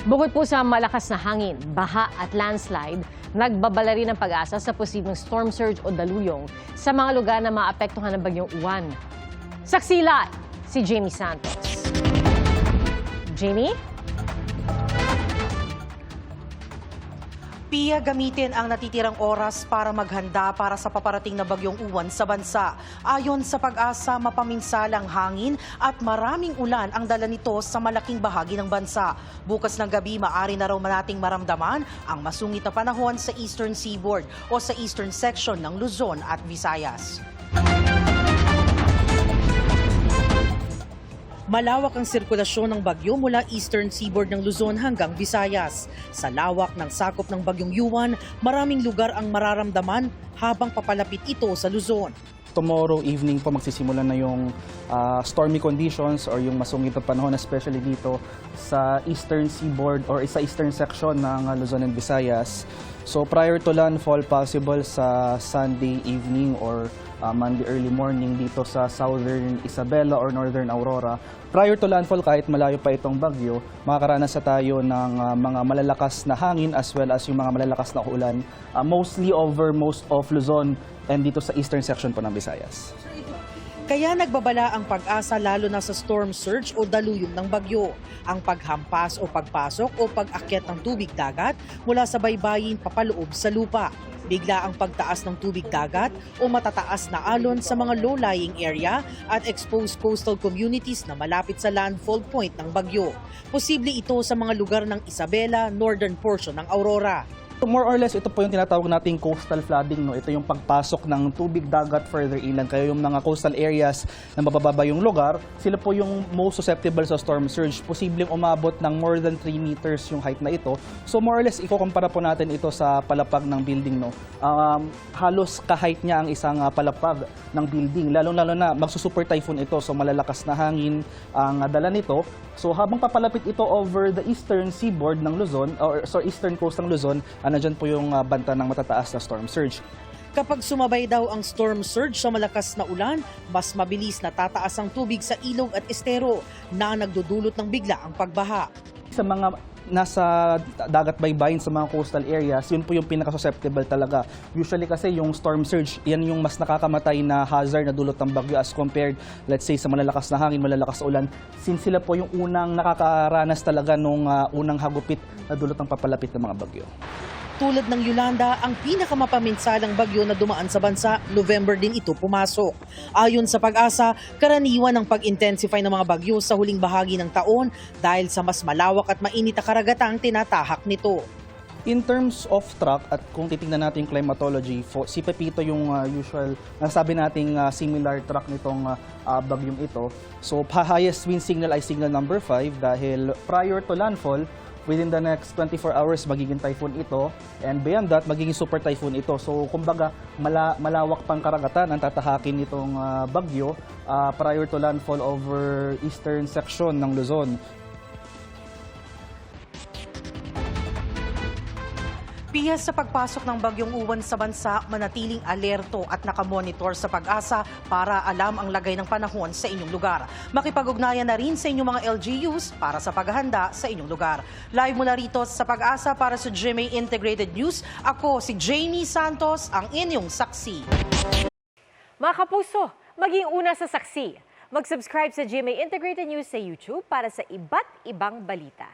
Bukod po sa malakas na hangin, baha at landslide, nagbabala rin ang pag-asa sa posibleng storm surge o daluyong sa mga lugar na maapektuhan ng bagyong Uwan. Saksila, si Jamie Santos. Jamie? Pia, gamitin ang natitirang oras para maghanda para sa paparating na bagyong Uwan sa bansa. Ayon sa pag-asa, mapaminsalang hangin at maraming ulan ang dala nito sa malaking bahagi ng bansa. Bukas ng gabi, maaari na raw nating maramdaman ang masungit na panahon sa Eastern Seaboard o sa Eastern section ng Luzon at Visayas. Malawak ang sirkulasyon ng bagyo mula Eastern Seaboard ng Luzon hanggang Visayas. Sa lawak ng sakop ng bagyong Uwan, maraming lugar ang mararamdaman habang papalapit ito sa Luzon. Tomorrow evening po magsisimula na yung stormy conditions or yung masungit na panahon, especially dito sa Eastern Seaboard or sa Eastern section ng Luzon and Visayas. So prior to landfall, possible sa Sunday evening or Monday early morning dito sa Southern Isabela or Northern Aurora. Prior to landfall, kahit malayo pa itong bagyo, makakaranas na tayo ng mga malalakas na hangin as well as yung mga malalakas na ulan, mostly over most of Luzon and dito sa eastern section po ng Visayas. Kaya nagbabala ang pag-asa lalo na sa storm surge o daluyong ng bagyo. Ang paghampas o pagpasok o pag-akyat ng tubig dagat mula sa baybayin papaloob sa lupa. Bigla ang pagtaas ng tubig dagat o matataas na alon sa mga low-lying area at exposed coastal communities na malapit sa landfall point ng bagyo. Posible ito sa mga lugar ng Isabela, northern portion ng Aurora. So more or less, ito po yung tinatawag nating coastal flooding. No? Ito yung pagpasok ng tubig dagat further inland. Kaya yung mga coastal areas na mabababa yung lugar, sila po yung most susceptible sa storm surge. Posibleng umabot ng more than 3 meters yung height na ito. So more or less, ikukumpara po natin ito sa palapag ng building. No? Halos ka-height niya ang isang palapag ng building. Lalong-lalo na magsusuper typhoon ito. So malalakas na hangin ang dala nito. So habang papalapit ito over the eastern seaboard ng Luzon, or eastern coast ng Luzon, nandyan po yung banta ng matataas na storm surge. Kapag sumabay daw ang storm surge sa malakas na ulan, mas mabilis na tataas ang tubig sa ilog at estero na nagdudulot ng bigla ang pagbaha. Sa mga nasa dagat baybayin sa mga coastal areas, yun po yung pinaka-susceptible talaga. Usually kasi yung storm surge, yan yung mas nakakamatay na hazard na dulot ng bagyo as compared, let's say, sa malalakas na hangin, malalakas na ulan. Since sila po yung unang nakakaranas talaga nung unang hagupit na dulot ng papalapit ng mga bagyo. Tulad ng Yolanda, ang pinakamapaminsalang bagyo na dumaan sa bansa, November din ito pumasok. Ayon sa pag-asa, karaniwan ang pag-intensify ng mga bagyo sa huling bahagi ng taon dahil sa mas malawak at mainit na karagatang tinatahak nito. In terms of track, at kung titingnan natin yung climatology, si Pepito yung usual, nasabi nating similar track nitong bagyong ito. So highest wind signal ay signal number 5 dahil prior to landfall, within the next 24 hours, magiging typhoon ito. And beyond that, magiging super typhoon ito. So, kumbaga, malawak pang karagatan ang tatahakin nitong bagyo prior to landfall over eastern section ng Luzon. Pia, sa pagpasok ng bagyong Uwan sa bansa, manatiling alerto at nakamonitor sa pag-asa para alam ang lagay ng panahon sa inyong lugar. Makipag-ugnayan na rin sa inyong mga LGUs para sa paghahanda sa inyong lugar. Live mula rito sa pag-asa para sa GMA Integrated News, ako si Jamie Santos, ang inyong saksi. Mga kapuso, maging una sa saksi. Mag-subscribe sa GMA Integrated News sa YouTube para sa iba't ibang balita.